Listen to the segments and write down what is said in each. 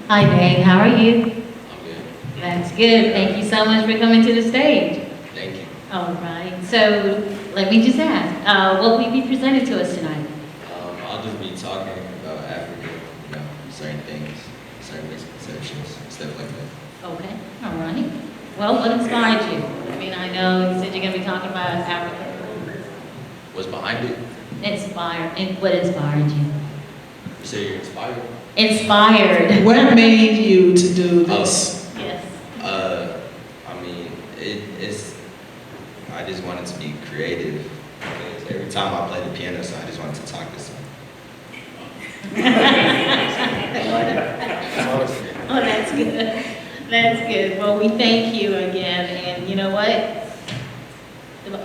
Hi, Dave. How are you? I'm good. That's good. Thank you so much for coming to the stage. Thank you. All right. So let me just ask, what will you be presenting to us tonight? I'll just be talking about Africa, certain things, certain misconceptions, stuff like that. Okay. All right. Well, what inspired you? I mean, I know you said you're going to be talking about Africa. What's behind it? Inspired. And what inspired you? You say you're inspired? Inspired. What made you to do this? Yes. I mean, it's, I just wanted to be creative. Because every time I play the piano, so I just wanted to talk to someone. Oh, that's good. That's good. Well, we thank you again, and you know what?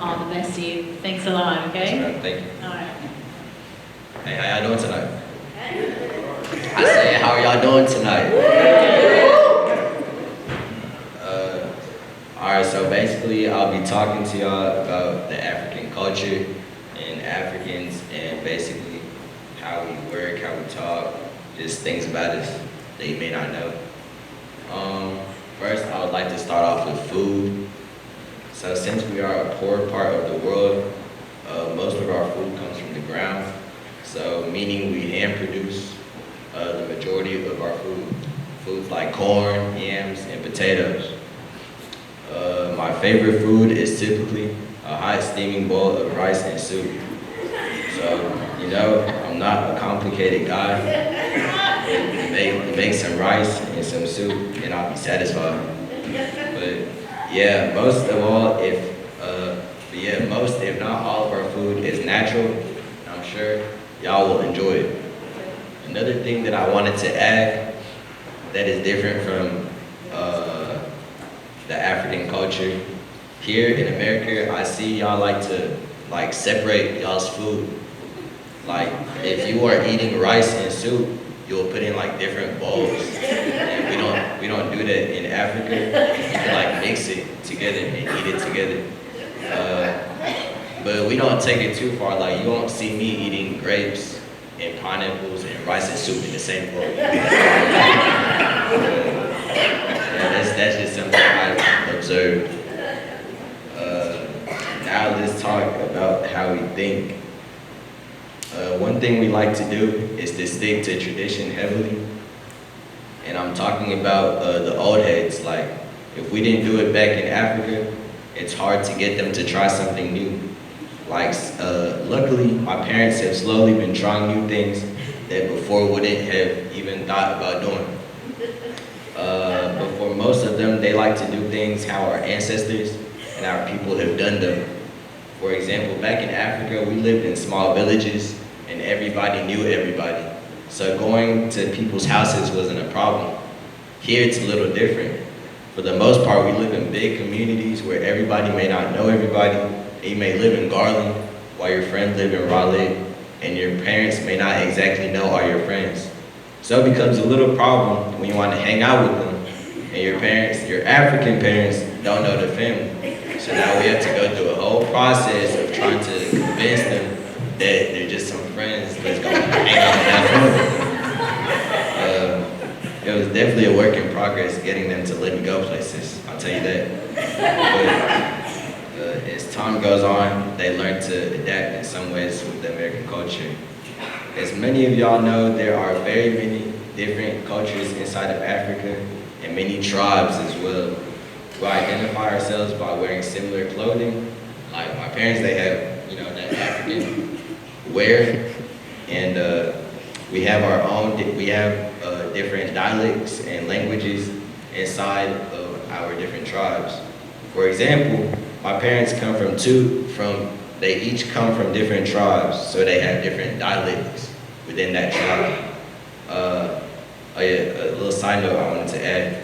All the best to you. Thanks a lot, okay? Thank you. All right. Hey, how y'all doing tonight? I said, how are y'all doing tonight? Alright, so basically I'll be talking to y'all about the African culture and Africans and basically how we work, how we talk, just things about us that you may not know. First, I would like to start off with food. So since we are a poor part of the world, most of our food comes from the ground. So meaning we hand produce the majority of our food. Foods like corn, yams, and potatoes. My favorite food is typically a hot steaming bowl of rice and soup. So, I'm not a complicated guy. Make some rice and some soup and I'll be satisfied. But yeah, most if not all of our food is natural. I'm sure y'all will enjoy it. Another thing that I wanted to add that is different from the African culture. Here in America, I see y'all like to separate y'all's food. Like if you are eating rice and soup, you'll put in different bowls. And we don't do that in Africa. You can mix it together and eat it together. But we don't take it too far. You won't see me eating grapes and pineapples and rice and soup in the same bowl. That's just something I've observed. Now let's talk about how we think. One thing we like to do is to stick to tradition heavily. And I'm talking about the old heads. If we didn't do it back in Africa, it's hard to get them to try something new. Luckily, my parents have slowly been trying new things that before wouldn't have even thought about doing. But for most of them, they like to do things how our ancestors and our people have done them. For example, back in Africa, we lived in small villages and everybody knew everybody. So going to people's houses wasn't a problem. Here it's a little different. For the most part, we live in big communities where everybody may not know everybody. You may live in Garland while your friends live in Raleigh, and your parents may not exactly know all your friends. So it becomes a little problem when you want to hang out with them, and your African parents don't know the family. So now we have to go through a whole process of trying to convince them that they're just some friends. Let's go hang out with that family. It was definitely a work in progress getting them to let me go places, I'll tell you that. But as time goes on, they learn to adapt in some ways with the American culture. As many of y'all know, there are very many different cultures inside of Africa and many tribes as well. We identify ourselves by wearing similar clothing. Like my parents, they have, that African wear, and we have our own, different dialects and languages inside of our different tribes. For example, my parents they each come from different tribes, so they have different dialects within that tribe. A little side note I wanted to add.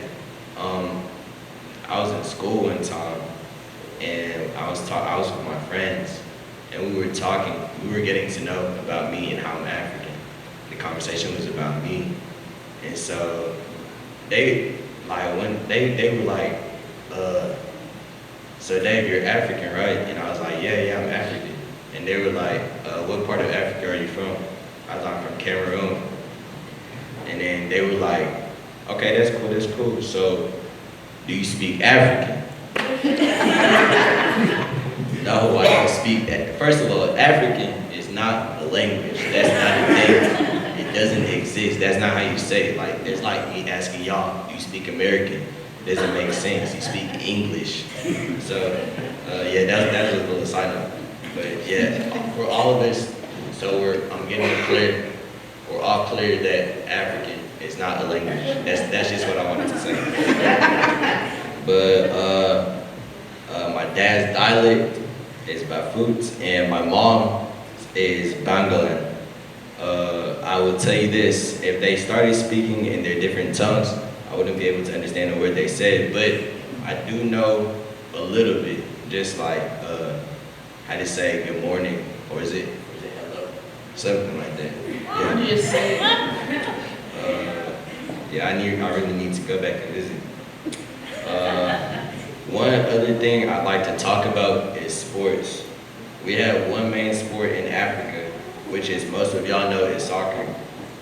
I was in school one time, and I was with my friends, and we were getting to know about me and how I'm African. The conversation was about me, and so they were like, so Dave, you're African, right? And I was like, yeah, I'm African. And they were like, what part of Africa are you from? I was like, I'm from Cameroon. And then they were like, Okay, that's cool. So, do you speak African? No, I don't speak that. First of all, African is not a language. That's not a thing. It doesn't exist. That's not how you say it. Like, there's like me asking y'all, do you speak American? It doesn't make sense. You speak English. So, yeah, that's a little side note. But yeah, for all of us, so I'm getting it clear. We're all clear that African is not a language. That's just what I wanted to say. But my dad's dialect is Bafut, and my mom is Bangalan. I will tell you this, if they started speaking in their different tongues, I wouldn't be able to understand a word they said, but I do know a little bit, just like how to say good morning, or is it hello? Something like that. How do you say? Yeah, I really need to go back and visit. One other thing I'd like to talk about is sports. We have one main sport in Africa, which is most of y'all know is soccer.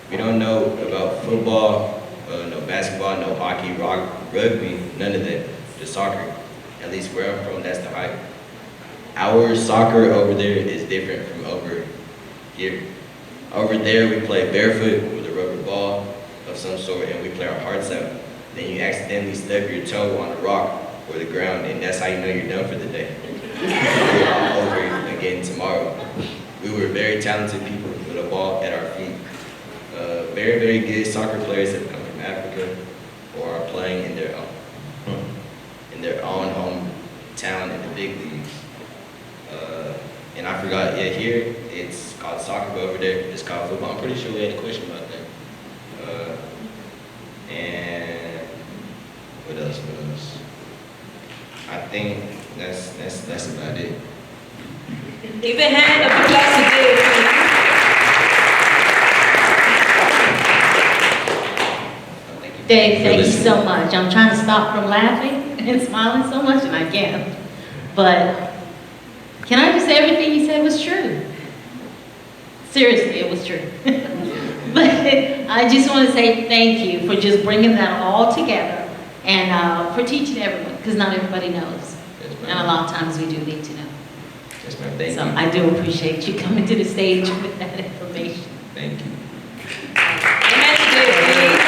We don't know about football, no basketball, no hockey, rugby, none of that. Just soccer. At least where I'm from, that's the hype. Our soccer over there is different from over here. Over there, we play barefoot with a rubber ball of some sort, and we play our hearts out. Then you accidentally stub your toe on the rock or the ground, and that's how you know you're done for the day. We're all over again tomorrow. We were very talented people with a ball at our feet. Very, very good soccer players have come from Africa or are playing in their own hometown in the big leagues. And I forgot, yeah, here it's called soccer, but over there it's called football. I'm pretty sure we had a question about that. And what else? I think that's about it. Give a hand of applause to Dave. Dave, thank you so much. I'm trying to stop from laughing and smiling so much, and I can't. But can I just say everything you said was true? Seriously, it was true. But I just want to say thank you for just bringing that all together and for teaching everyone, because not everybody knows. Yes, And a lot of times we do need to know. Yes, ma'am. Thank So you. I do appreciate you coming to the stage with that information. Thank you. Amen to Dave, please.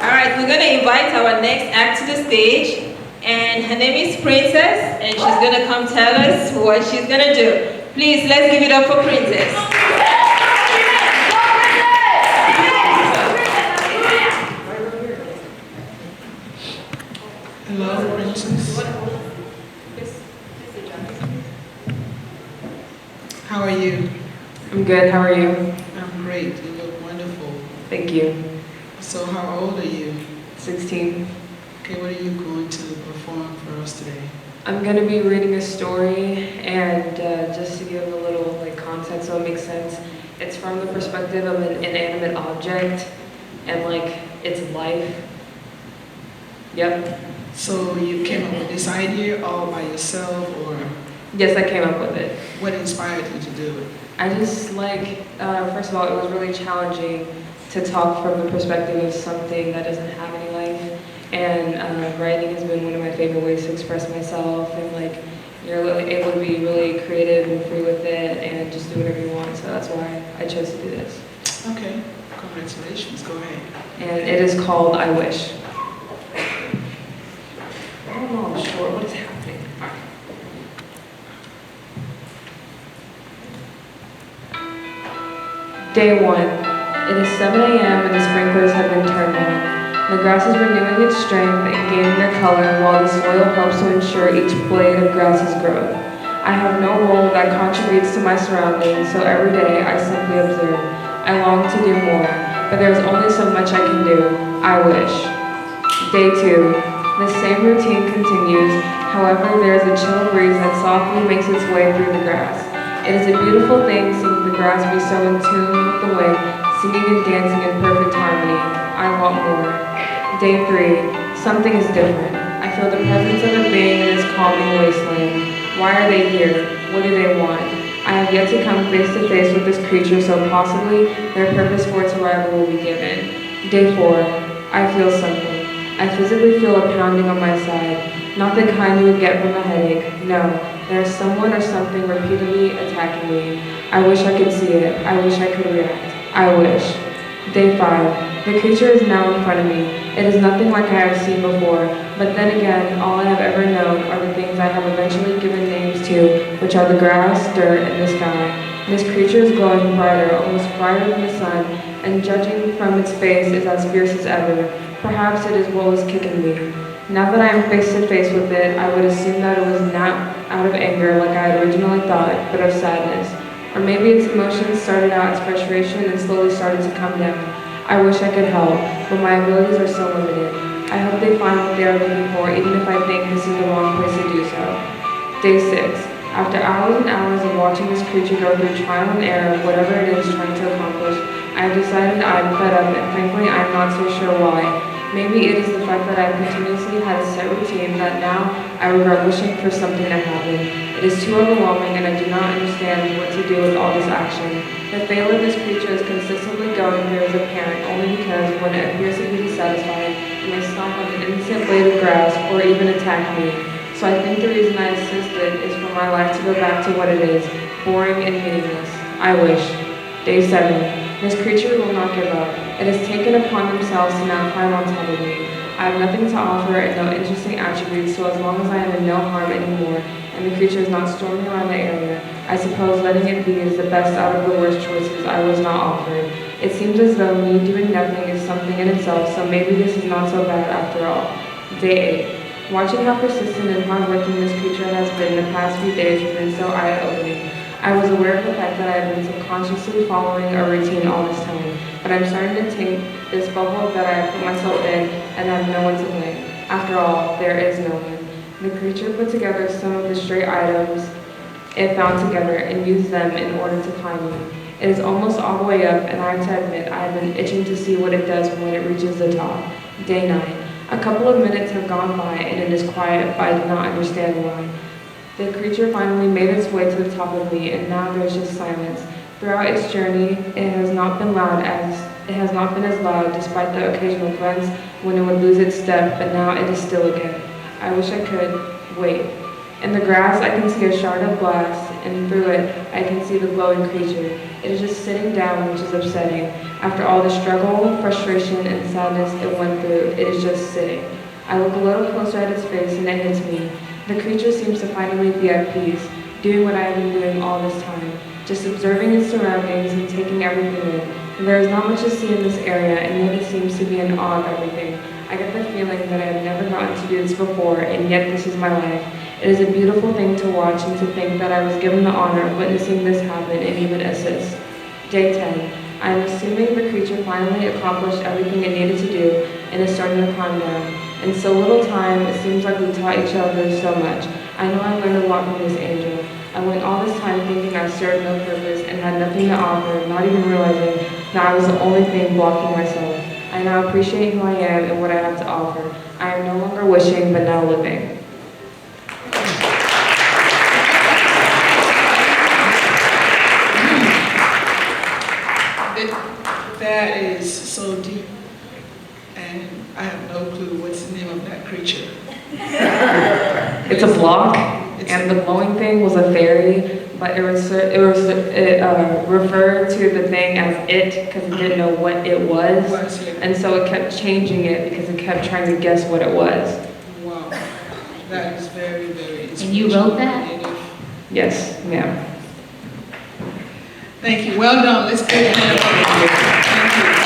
All right, we're going to invite our next act to the stage. And her name is Princess, and she's going to come tell us what she's going to do. Please, let's give it up for Princess. Hello, Princess. How are you? I'm good, how are you? I'm great. You look wonderful. Thank you. So how old are you? 16. Okay, what are you going to perform for us today? I'm going to be reading a story, and just to give a little context so it makes sense, it's from the perspective of an inanimate object and its life. Yep. So you came up with this idea all by yourself, or Yes, I came up with it. what inspired you to do it? I just first of all, it was really challenging to talk from the perspective of something that doesn't have any life. And writing has been one of my favorite ways to express myself, and you're really able to be really creative and free with it and just do whatever you want. So that's why I chose to do this. Okay, congratulations. Go ahead. And it is called I Wish. I don't know, I'm sure. What is happening? Day 1. It is 7 a.m. and the sprinklers have been turned on. The grass is renewing its strength and gaining their color while the soil helps to ensure each blade of grass's growth. I have no role that contributes to my surroundings, so every day I simply observe. I long to do more, but there is only so much I can do. I wish. Day 2. The same routine continues, however there is a chill breeze that softly makes its way through the grass. It is a beautiful thing seeing the grass be so in tune with the wind, singing and dancing in perfect harmony. I want more. Day 3. Something is different. I feel the presence of a being in this calming wasteland. Why are they here? What do they want? I have yet to come face to face with this creature, so possibly their purpose for its arrival will be given. Day 4. I feel something. I physically feel a pounding on my side. Not the kind you would get from a headache. No, there is someone or something repeatedly attacking me. I wish I could see it. I wish I could react. I wish. Day 5. The creature is now in front of me. It is nothing like I have seen before, but then again, all I have ever known are the things I have eventually given names to, which are the grass, dirt, and the sky. This creature is glowing brighter, almost brighter than the sun, and judging from its face is as fierce as ever. Perhaps it is what was kicking me. Now that I am face to face with it, I would assume that it was not out of anger like I had originally thought, but of sadness. Or maybe its emotions started out as frustration and slowly started to come down. I wish I could help, but my abilities are so limited. I hope they find what they are looking for, even if I think this is the wrong place to do so. Day 6. After hours and hours of watching this creature go through trial and error of whatever it is trying to accomplish, I have decided I am fed up, and frankly I am not so sure why. Maybe it is the fact that I have continuously had a set routine that now I regret wishing for something to happen. It is too overwhelming and I do not understand what to do with all this action. The failure this creature is consistently going through is apparent only because when it appears to be dissatisfied, it may stomp on an innocent blade of grass or even attack me. So I think the reason I insisted is for my life to go back to what it is, boring and meaningless. I wish. Day 7. This creature will not give up. It has taken upon themselves to now climb on top of me. I have nothing to offer and no interesting attributes, so as long as I am in no harm anymore, and the creature is not storming around the area, I suppose letting it be is the best out of the worst choices I was not offered. It seems as though me doing nothing is something in itself, so maybe this is not so bad after all. Day 8. Watching how persistent and hardworking this creature has been the past few days has been so eye-opening. I was aware of the fact that I have been subconsciously following a routine all this time, but I'm starting to think this bubble that I have put myself in and have no one to blame. After all, there is no one. The creature put together some of the stray items it found together and used them in order to climb me. It is almost all the way up, and I have to admit I have been itching to see what it does when it reaches the top. Day 9. A couple of minutes have gone by and it is quiet, but I do not understand why. The creature finally made its way to the top of me, and now there's just silence. Throughout its journey, it has not been as loud, despite the occasional grunts when it would lose its step, but now it is still again. I wish I could wait. In the grass, I can see a shard of glass, and through it, I can see the glowing creature. It is just sitting down, which is upsetting. After all the struggle, frustration, and sadness it went through, it is just sitting. I look a little closer at its face, and it hits me. The creature seems to finally be at peace, doing what I have been doing all this time, just observing its surroundings and taking everything in. And there is not much to see in this area, and yet it seems to be in awe of everything. I get the feeling that I have never gotten to do this before, and yet this is my life. It is a beautiful thing to watch and to think that I was given the honor of witnessing this happen and even assist. Day 10. I am assuming the creature finally accomplished everything it needed to do and is starting to climb down. In so little time, it seems like we taught each other so much. I know I learned a lot from this angel. I went all this time thinking I served no purpose and had nothing to offer, not even realizing that I was the only thing blocking myself. I now appreciate who I am and what I have to offer. I am no longer wishing, but now living. That is so deep, and I have no clue what's the name of that creature. It's a block, and the glowing thing was a fairy, but it referred to the thing as it because it didn't know what it was, and so it kept changing it because it kept trying to guess what it was. Wow, that is very, very inspirational. And you wrote that? Yes, ma'am. Thank you. Well done. Let's give it a hand. Thank you.